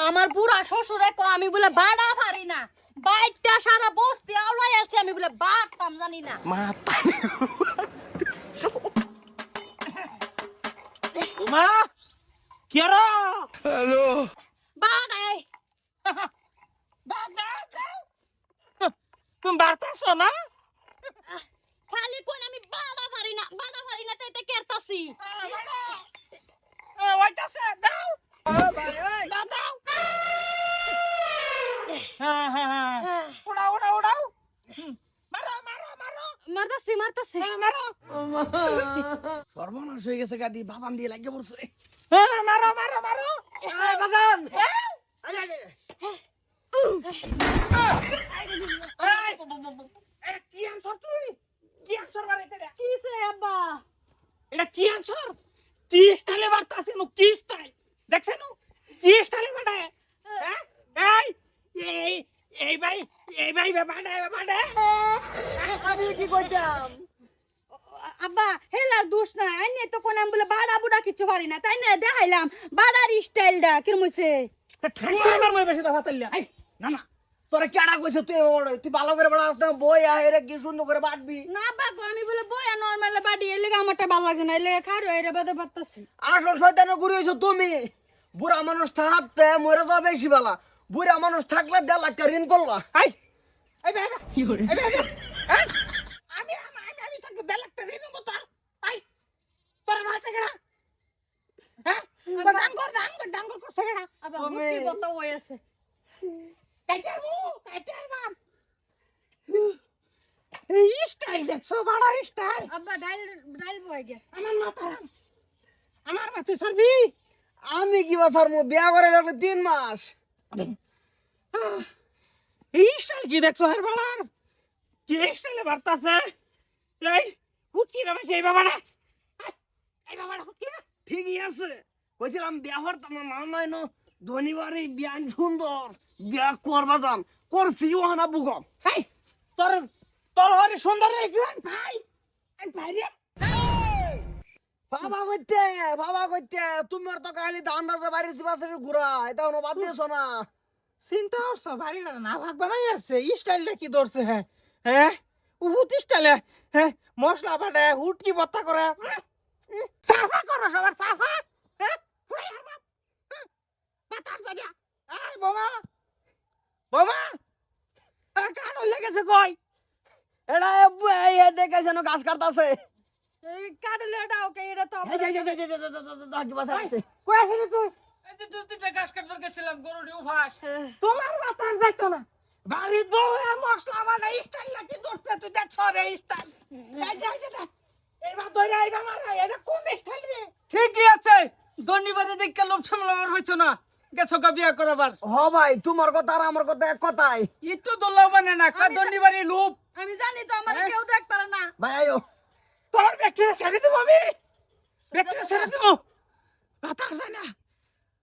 আমার বুড়া শ্বশুরে কো আমি বলে বাড়া পারি না, বাইকটা সারা বস্তি আওলাই আছে, আমি বলে বাড়তাম জানি না। মাথা মা কি আর হ্যালো বাড়াই দাও দাও দাও তুমি বাড়তাছো না খালি কোন আমি বাড়া পারি না, বাড়া পারি না তাইতে কেরতাছি। ওইটাছে দাও ভাই ওই দাও দাও হ্যাঁ হ্যাঁ হ্যাঁ উড়াও উড়াও উড়াও মারো মারো মারো মারতাছি মারতাছি। মারো সর্বনাশ হয়ে গেছে গাদি বাজান দিয়ে লাগিয়ে পড়ছে। হ্যাঁ মারো মারো মারো এই বাজান কি আনসার তুই কি আনসার বানাইতে রে কিসে আব্বা? এটা কি আনসার কি স্টাইলে বাড়তাছে নো কি স্টাইল দেখছেন কি স্টাইলে বাড়ায় হ্যাঁ এই এই ভাই বাড়ায় আমি কি কইতাম? আব্বা হেলা দোষ না, আইনে তো কোন আমি বলে বাড়া বুড়া কিছু পারি না, তাই না দেখাইলাম বাড়ার স্টাইলটা কিরম হইছে। ঠান্ডা আমার মই বেশি দফা তাইলা এই না না তোরা কেডা কইছ তুই ভালো করে বাড়াস না বই আহেরে কি সুন্দর করে বাটবি। না আব্বা গো আমি বলে বয়া নরমাল বাড়ি এলে আমারটা ভালো লাগে না, এলে খারো এরে বাদে পারতাছি। আসল শয়তানের গুরি হইছো তুমি। বুড়া মানুষ থাকতে মরে যাওয়া বেশি ভালো। বুড়া মানুষ থাকলে 1.5 লাখ টাকা ঋণ করলা। আই এই বাবা কি করে এই বাবা আমি আমি থাকতে 1.5 লাখ টাকা ঋণ মত আই তোর মাছ কেডা হ্যাঁ ডাঙ্গর করছে কেডা আব্বা তুমি- বুদ্ধি কত হই আছে। কাটার বাপ এই স্টাইল দেখছো বড় স্টাইল আব্বা ডাইল ডাইল বয় গে। আমার মা তুই সারবি আমি কি বছর মু বিয়া করে লাগলে 3 মাস। এই স্টাইল কি দেখছো হের বালার কি স্টাইলে বাড়তাছে এই হুটকি রে সেই বাবাটা এই বাবাটা হুটকি না ঠিকই আছে কইছিলাম বিয়া হরতাম না মা নাই ন ধনীবারে বিয়ান সুন্দর বিয়া করবা যাম করছি ওহানা বুগম। সাই তোর তোর হরে সুন্দর রে কি ভাই ভাই রে বাবা কইতে তুমি আর তো খালি ধান রাজা বাড়ি চিবাচাবি ঘুরা এটা কোনো বাদ দিয়েছো না। চিন্তা করছো বাড়িটা না ভাগ বানাই আসছে স্টাইলটা কি ধরছে হ্যাঁ হ্যাঁ উহুত স্টাইলে হ্যাঁ মশলা বাটে হুটকি বত্তা করে সাফা করো সবার সাফা হ্যাঁ বাতাস জানিয়া এই বোমা বোমা কানো লেগেছে কই এটা এই দেখে যেন গাছ কাটতাছে। এই কাটলে এটা ওকে এটা তো এই কি বাসাতে কই আসলি তুই এই যে তুই গাছ কাটবার গেছিলাম গরুটি উভাস তোমার বাতাস যাইতো না বাড়ির বউ মশলা বাটা স্টাইল নাকি ধরছে তুই দেখছ রে স্টাইল এই যে দেখ এইবার ধরে আইবা মারা এটা কোন স্টাইল রে ঠিকই আছে দন্ডিবারে দেখকে লোভ সামলাবার হইছো না গেছো কা বিয়া করাবার হ ভাই তোমার কথা আর আমার কথা এক কথাই। একটু দোলাও মানে না কা দন্ডিবারে লোভ আমি জানি তো আমার কেউ দেখ পারে না। ভাই আয়ো তোর ব্যাকটেরিয়া ছেড়ে দেবো আমি ব্যাকটেরিয়া ছেড়ে দেবো বাতাস যায় না